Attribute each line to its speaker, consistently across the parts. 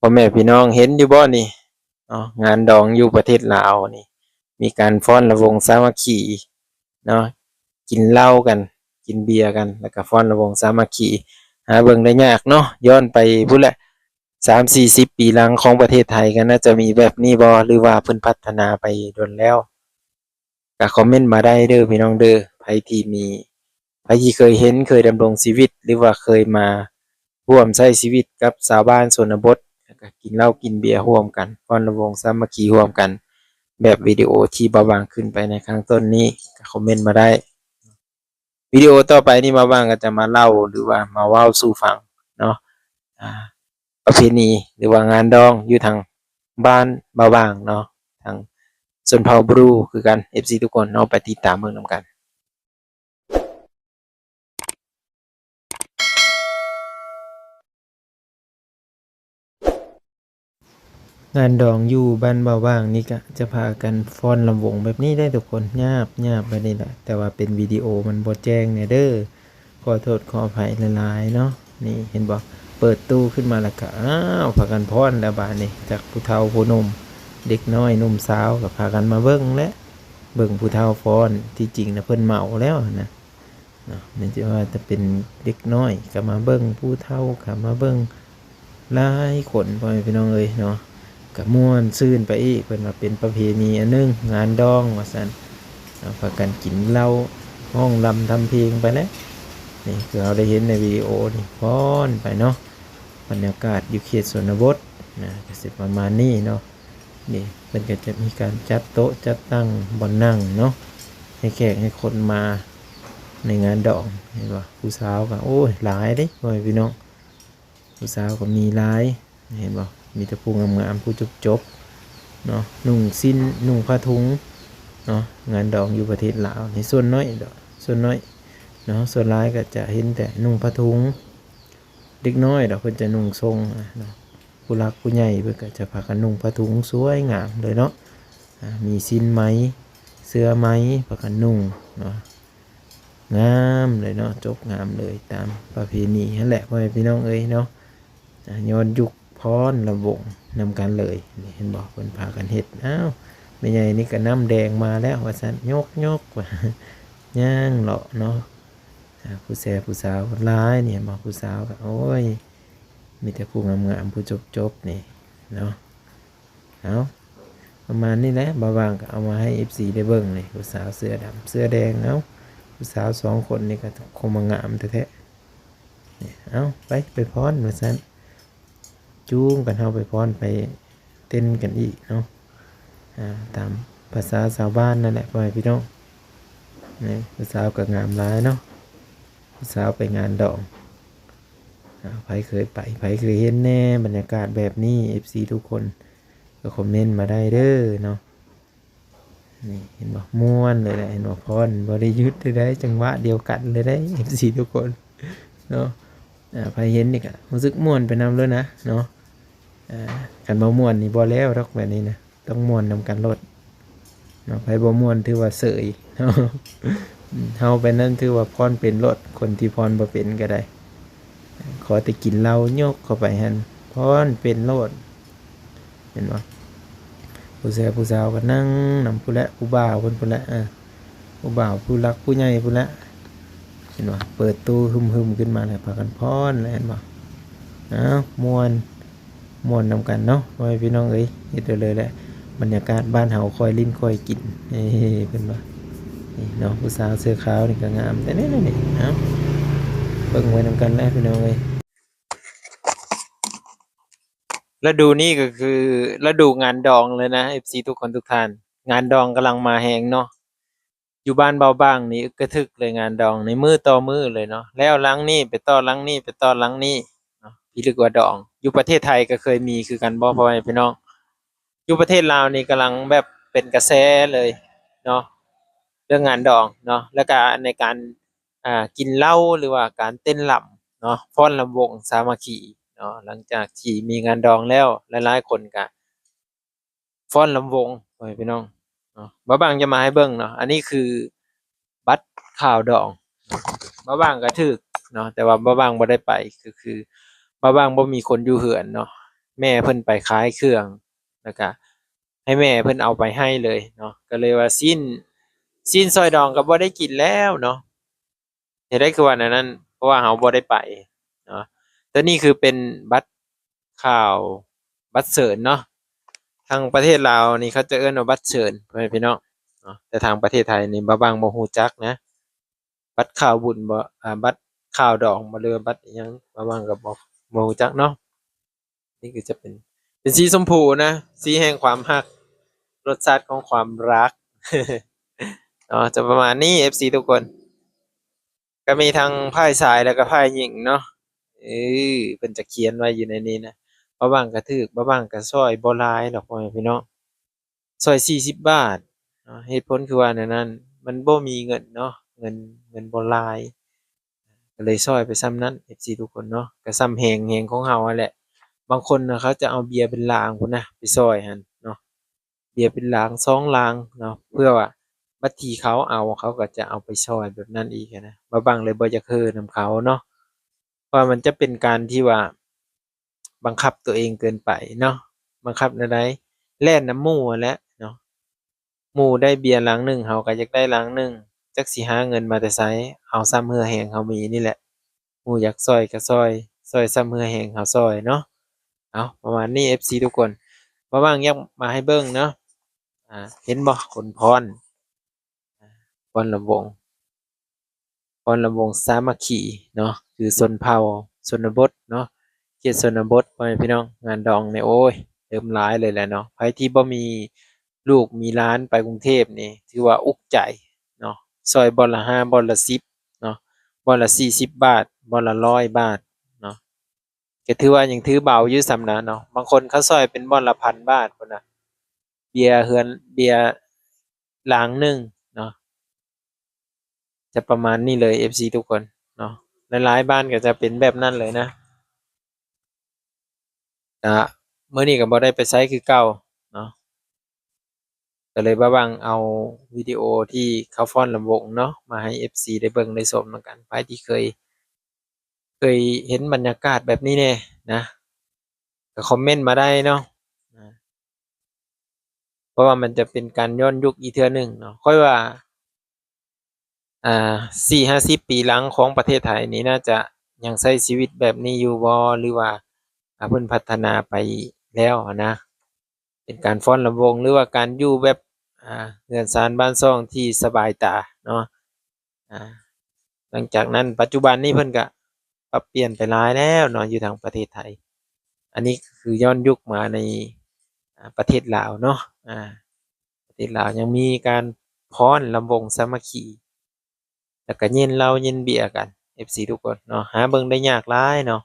Speaker 1: พ่อแม่พี่น้องเห็นอยู่บ่นี่เนาะงานดองอยู่ประเทศลาวนี่มีการฟ้อนระวงสามัคคีเนาะกินเหล้ากันกินเบียร์กันแล้วก็ฟ้อนระวงสามัคคีหาเบิ่งได้ยากเนาะย้อนไปพู้นแหละ30-40 ปีหลังของประเทศไทยก็น่าจะมีแบบนี้บ่หรือว่าเพิ่นพัฒนาไปโดนแล้วก็คอมเมนต์มาได้เด้อพี่น้องเด้อไผที่มีไผที่เคยเห็นเคยดำรงชีวิตหรือว่าเคยมาร่วมใช้ชีวิตกับชาวบ้านชนบท ก็กินเหล้ากินเบียร์ร่วมกันฟ้อนระวงสามัคคีร่วมกันแบบวิดีโอที่บาวางขึ้นไปในข้างต้นนี้ก็คอมเมนต์มาได้วิดีโอต่อไปนี่บาวางก็จะมาเล่าหรือว่ามาเว้าสู่ฟังเนาะอ่าประเพณีหรือว่างานดองอยู่ทางบ้านบาวางเนาะทางชนเผ่าบรูคือกัน FC ทุกคนเนาะไปติดตามเบิ่งนำกันงานดองอยู่บ้านบ่าวบ้างนี่ก็จะพากันฟ้อนลำวงแบบนี้ได้ทุกคนญาบไปนี่แหละแต่ว่าเป็นวิดีโอมันบ่แจ้งเนี่ยเด้อขอโทษขออภัยหลายๆเนาะนี่เห็นบ่เปิดตู้ขึ้นมาแล้วก็อ้าวพากันฟ้อนแล้วบาดนี้จากผู้เฒ่าผู้หนุ่มเด็กน้อยหนุ่มสาวก็พากันมาเบิ่งและเบิ่งผู้เฒ่าฟ้อนที่จริงนะเพิ่นเมาแล้วนะเนาะนี่จะว่าจะเป็นเด็กน้อยก็มาเบิ่งผู้เฒ่าก็มาเบิ่งหลายคนพ่อแม่พี่น้องเอ้ยเนาะ ก็ม่วนซื่นไปอีกเพิ่นว่าเป็นประเพณีอันนึงงานดองว่าซั่นเอาพากันกินเหล้าร้องรำทำเพลงไปแล้วนี่คือเราได้เห็นในวิดีโอนี่ฟ้อนไปเนาะบรรยากาศอยู่เขตชนบทนะก็สิประมาณนี้เนาะนี่เพิ่นก็จะมีการจัดโต๊ะจัดตั้งบ่อนนั่งเนาะให้แขกให้คนมาในงานดองเห็นบ่ผู้สาวก็โอ้ยหลายเด้พ่อแม่พี่น้องผู้สาวก็มีหลายเห็นบ่มีแต่ผู้งามๆผู้จบเนาะนุ่งสิ้นนุ่งผ้าถุงเนาะงานดองอยู่ประเทศลาวในส่วนน้อยดอกส่วนน้อยเนาะส่วนร้ายก็จะเห็นแต่นุ่งผ้าถุงเด็กน้อยดอกเพิ่นจะนุ่งทรงเนาะผู้รักผู้ใหญ่เพิ่นก็จะพากันนุ่งผ้าถุงสวยงามเลยเนาะมีสิ้นไหมเสื้อไหมพากันนุ่งเนาะงามเลยเนาะจบงามเลยตามประเพณีนั่นแหละพ่อแม่พี่น้องเอ้ยเนาะย้อนยุคพรระวงนำกันเลยนี่เห็นบอกคนพากันเห็ดอ้าวไม่ใหญ่นี่ก็น้ำแดงมาแล้วว่าสันยกว่าย่างเลาะเนาะผู้แซ่ผู้สาวร้ายเนี่ยบอกผู้สาวก็โอ้ยมีแต่ผู้งามๆผู้จบนี่เนาะเอาประมาณนี้แหละบางก็เอามาให้ FC ได้เบิ่งเลยผู้สาวเสื้อดำเสื้อแดงเอาผู้สาว2 คนนี่ก็คงมางามแท้ๆนี่เอาไปพรว่าสันจูงกันเข้าไปพรไปเต้นกันอีกเนาะตามภาษาชาวบ้านนั่นแหละพ่อแม่พี่น้องนี่ผู้สาวก็งามหลายเนาะผู้สาวไปงานดองไผเคยไปไผเคยเห็นแน่บรรยากาศแบบนี้ FC ทุกคนก็คอมเมนต์มาได้เด้อเนาะนี่เห็นบ่ม่วนเลยแหละเห็นบ่พรบ่ได้ยึดได้จังหวะเดียวกันเลยได้ FC ทุกคนเนาะไผเห็นนี่ก็รู้สึกม่วนไปนำเลยนะเนาะกันบ่ม่วนนี่บ่แล้วดอกแบบนี้นะต้องม่วนนำกันรถเนาะไผบ่ม่วนถือว่าเสยเนาะเฮาไปนั่นถือว่าพรเป็นรถคนที่พรบ่เป็นก็ได้ขอแต่กินเหล้ายกเข้าไปหั่นพรเป็นรถเห็นบ่ผู้แซ่ผู้สาวก็นั่งนำผู้ละผู้บ่าวเพิ่นพุ่นละผู้บ่าวผู้รักผู้ใหญ่พุ่นละเห็นบ่เปิดตู้หึมๆขึ้นมาแล้วพากันพรแล้วเห็นบ่อ้าวม่วนนำกันเนาะพ่อแม่พี่น้องเอ้ยเฮ็ดเลยแหละบรรยากาศบ้านเฮาคอยลิ้นคอยกินเพิ่นว่านี่เนาะผู้สาวเสื้อขาวนี่ก็งามแต่นี่เอ้าเบิ่งไว้นำกันแล้วพี่น้องเอ้ยฤดูนี้ก็คือฤดูงานดองเลยนะ FC ทุกคนทุกท่านงานดองกำลังมาแรงเนาะอยู่บ้านเบาบ้างนี่อึกกระทึกเลยงานดองในมื้อต่อมื้อเลยเนาะแล้วหลังนี้ไปต่อหลังนี้ไปต่อหลังนี้เนาะพี่ลึกว่าดองอยู่ประเทศไทยก็เคยมีคือกันบ่พ่อแม่พี่น้อง อยู่ประเทศลาวนี่กำลังแบบเป็นกระแสเลยเนาะเรื่องงานดองเนาะแล้วก็ในการกินเหล้าหรือว่าการเต้นรำเนาะฟ้อนรำวงสามัคคีเนาะหลังจากที่มีงานดองแล้วหลายๆคนก็ฟ้อนรำวงพ่อแม่พี่น้องเนาะบ่บางจะมาให้เบิ่งเนาะอันนี้คือบัตรข่าวดองบ่บางก็ถูกเนาะแต่ว่าบ่บางบ่ได้ไปคือบ่บางบ่มีคนอยู่เฮือนเนาะ แม่เพิ่นไปขายเครื่องแล้วก็ให้แม่เพิ่นเอาไปให้เลยเนาะก็เลยว่าสิ้นซอยดองก็บ่ได้กินแล้วเนาะเฮ็ดได้คือว่าแนวนั้นเพราะว่าเราบ่ได้ไปเนาะแต่นี่คือเป็นบัตรข่าวบัตรเสิร์ชเนาะทางประเทศลาวนี่เขาจะเอิ้นว่าบัตรเชิญพ่อแม่พี่น้องเนาะแต่ทางประเทศไทยนี่บ่บางบ่ฮู้จักนะบัตรข่าวบุญบ่บัตรข่าวดองบ่หรือว่าบัตรอิหยังบ่บางก็บ่ฮู้จักเนาะ นี่คือจะเป็นสีชมพูนะสีแห่งความรักรสชาติของความรักเนาะจะประมาณนี้ FC ทุกคนก็มีทั้งไพ่ชายแล้วก็ไพ่หญิงเนาะเอเพิ่นจะเขียนไว้อยู่ในนี้นะบ่บางก็ถูกบ่บางก็ซอยบ่หลายดอกพ่อแม่พี่น้องซอย40บาทเนาะเหตุผลคือว่าแนวนั้นมันบ่มีเงินเนาะเงินบ่หลายก็เลยซอยไปส่ำนั้น FC ทุกคนเนาะก็ส่ำแรงของเรานั่นแหละ บางคนนะเขาจะเอาเบียร์เป็นลางพุ่นนะไปซอยหันเนาะเบียร์เป็นลางสองลางเนาะเพื่อว่าบัดทีเขาเอาเขาก็จะเอาไปซอยแบบนั้นอีกอะนะบ่บังเลยบ่อยากเฮิ้นำเขาเนาะเพราะว่ามันจะเป็นการที่ว่าบังคับตัวเองเกินไปเนาะบังคับแนวใดแล่นนำหมู่หั้นแหละเนาะหมู่ได้เบียร์ลังหนึ่งเราก็อยากได้ลังหนึ่งจักสิหาเงินมาแต่ไสเอาส่ำเหือแห้งเรามีนี่แหละหมู่อยากซอยก็ซอยซอยส่ำเหือแห้งเราซอยเนาะ เอาประมาณนี้ FC ทุกคนว่างๆยักมาให้เบิ่งเนาะเห็นบ่ขนพรพรลำวงพรลำวงสามัคคีเนาะคือชนเผ่าชนบทเนาะเขตชนบทพ่อแม่พี่น้องงานดองเนี่ยโอ้ยเริ่มหลายเลยแหละเนาะไผที่บ่มีลูกมีหลานไปกรุงเทพนี่ถือว่าอุกใจเนาะซอยบ่อนละ5บ่อนละ10เนาะบ่อนละ40บบาทบ่อนละ100บาทเนาะ ก็ถือว่ายังถือเบาอยู่ส่ำนั้นเนาะบางคนเขาซอยเป็นบ่อนละ1,000บาทพุ่นน่ะเบียร์เฮือนเบียร์หลังหนึ่งเนาะจะประมาณนี้เลย FC ทุกคนเนาะหลายๆบ้านก็จะเป็นแบบนั้นเลยนะก็มื้อนี้ก็บ่ได้ไปไสคือเก่าเนาะก็เลยมาวังเอาวิดีโอที่เขาฟ้อนรำวงเนาะมาให้ FC ได้เบิ่งได้ชมนำกันไผที่เคยเห็นบรรยากาศแบบนี้แหน่นะก็คอมเมนต์มาได้เนาะอาเพราะว่ามันจะเป็นการย้อนยุคอีกเทื่อหนึ่งเนาะค่อยว่า 4-50ปีหลังของประเทศไทยนี่น่าจะยังใช้ชีวิตแบบนี้อยู่บ่หรือว่าเพิ่นพัฒนาไปแล้วอะนะเป็นการฟ้อนรำวงหรือว่าการอยู่แบบเรือนศาลบ้านช่องที่สบายตาเนาะอ่าหลังจากนั้นปัจจุบันนี้เพิ่นก็ปรับเปลี่ยนไปหลายแล้วเนาะอยู่ทางประเทศไทยอันนี้คือย้อนยุคมาในประเทศลาวเนาะอ่าประเทศลาวยังมีการฟ้อนรำวงสามัคคี แล้วก็เย็นเหล้าเย็นเบียร์กัน FC ทุกคนเนาะหาเบิ่งได้ยากหลายเนาะ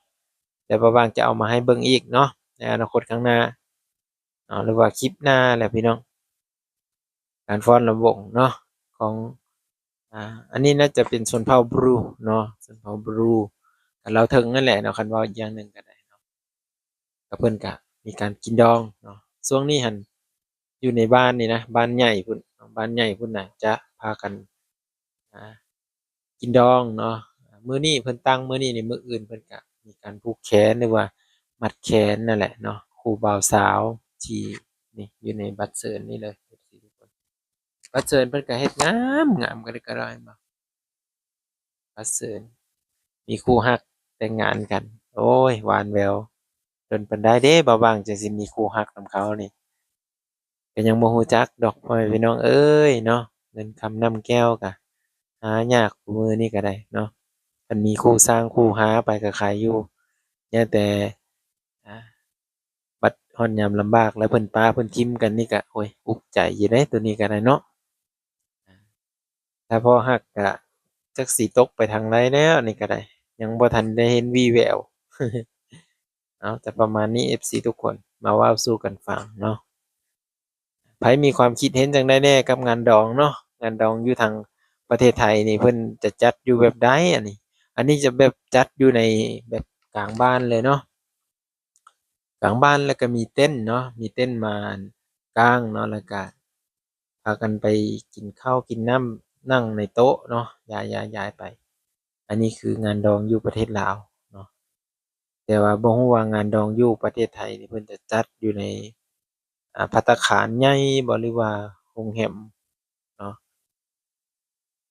Speaker 1: แต่บ่ว่างจะเอามาให้เบิ่งอีกเนาะในอนาคตข้างหน้าเนาะหรือว่าคลิปหน้าแหละพี่น้องการฟ้อนรำวงเนาะของอันนี้น่าจะเป็นชนเผ่าบรูเนาะชนเผ่าบรูก็ลาวเทิงนั่นแหละเนาะคันเว้าอีกอย่างหนึ่งก็ได้เนาะก็เพิ่นก็มีการกินดองเนาะช่วงนี้หั้นอยู่ในบ้านนี่นะบ้านใหญ่พุ่นบ้านใหญ่พุ่นน่ะจะพากันอ่า กินดองเนาะมื้อนี้เพิ่นตั้งมื้อนี้นี่มื้ออื่นเพิ่นก็มีการผูกแขนหรือว่ามัดแขนนั่นแหละเนาะคู่บ่าวสาวที่นี่อยู่ในบัตรเชิญนี่เลย FC ทุกคนบัตรเชิญเพิ่นก็เฮ็ดงามกระดิกกระดอยบ่บัตรเชิญมีคู่รักแต่งงานกันโอ๊ยหวานแหววโดนปานใดเด้บ่ว่างจังสิมีคู่รักนำเขานี่ก็ยังบ่รู้จักดอกพ่อแม่พี่น้องเอ้ยเนาะเงินคำนำแก้วก็หายากคุมื้อนี้ก็ได้เนาะ คันมีคู่สร้างคู่หาไปก็ขายอยู่ยังแต่อ่าบัดฮอดยามลำบากแล้วเพิ่นปาเพิ่นทิ่มกันนี่ก็โอ๊ยอุกใจอยู่เดะตัวนี้ก็ได้เนาะถ้าพอฮักก็จักสิตกไปทางใดแล้วนี่ก็ได้ยังบ่ทันได้เห็นวี่แววเอาแต่ประมาณนี้ FC ทุกคนมาเว้าสู่กันฟังเนาะไผมีความคิดเห็นจั่งใดแหน่กับงานดองเนาะงานดองอยู่ทางประเทศไทยนี่เพิ่นจะจัดอยู่แบบใดอันนี้จะแบบจัดอยู่ในแบบกลางบ้านเลยเนาะ กลางบ้านแล้วก็มีเต็นท์เนาะมีเต็นท์มากางเนาะแล้วก็พากันไปกินข้าวกินน้ำนั่งในโต๊ะเนาะย้ายไปอันนี้คืองานดองอยู่ประเทศลาวเนาะ แต่ว่าบ่ฮู้ว่างานดองอยู่ประเทศไทยนี่เพิ่นจะจัดอยู่ในภัตตาคารใหญ่บ่หรือว่าโรงแรมเนาะ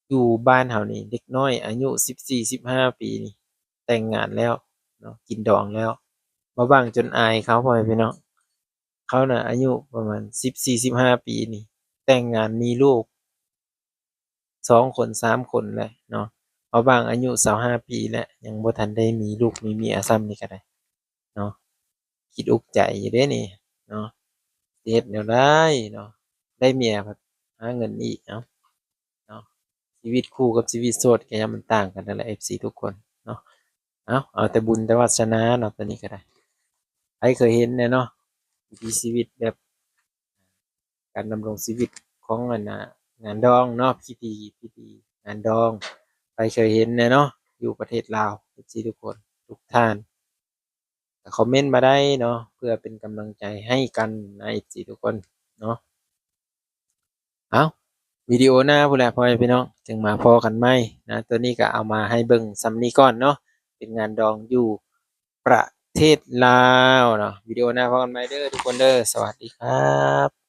Speaker 1: อยู่บ้านเฮานี่เด็กน้อยอายุ14-15ปีนี่แต่งงานแล้วเนาะกินดองแล้วบ่ว่างจนอายเขาพ่อแม่พี่น้องเขาน่ะอายุประมาณ14-15ปีนี่แต่งงานมีลูก2คน3คนแล้วเนาะบ่ว่างอายุ25ปีแล้วยังบ่ทันได้มีลูกมีเมียซ้ำนี่ก็ได้เนาะคิดอุกใจอยู่เดะนี่เนาะสิเฮ็ดแนวใดเนาะได้เมียบัดหาเงินอีกเอ้าเนาะชีวิตคู่กับชีวิตโสดก็ย่อมมันต่างกันนั่นแหละ FC ทุกคนเนาะเอาแต่บุญแต่วาสนาเนาะตัวนี้ก็ได้ใครเคยเห็นแหน่เนาะวิถีชีวิตแบบการดำรงชีวิตของอันน่ะงานดองเนาะพิธีงานดองใครเคยเห็นแหน่เนาะอยู่ประเทศลาว FC ทุกคนทุกท่านก็คอมเมนต์มาได้เนาะเพื่อเป็นกำลังใจให้กันนะ FC ทุกคนเนาะเอ้า วิดีโอหน้าพู้นแหละพ่อแม่พี่น้องจึงมาพ้อกันใหม่นะตัวนี้ก็เอามาให้เบิ่งส่ำนี้ก่อนเนาะเป็นงานดองอยู่ประเทศลาวเนาะวิดีโอหน้าพ้อกันใหม่เด้อทุกคนเด้อสวัสดีครับ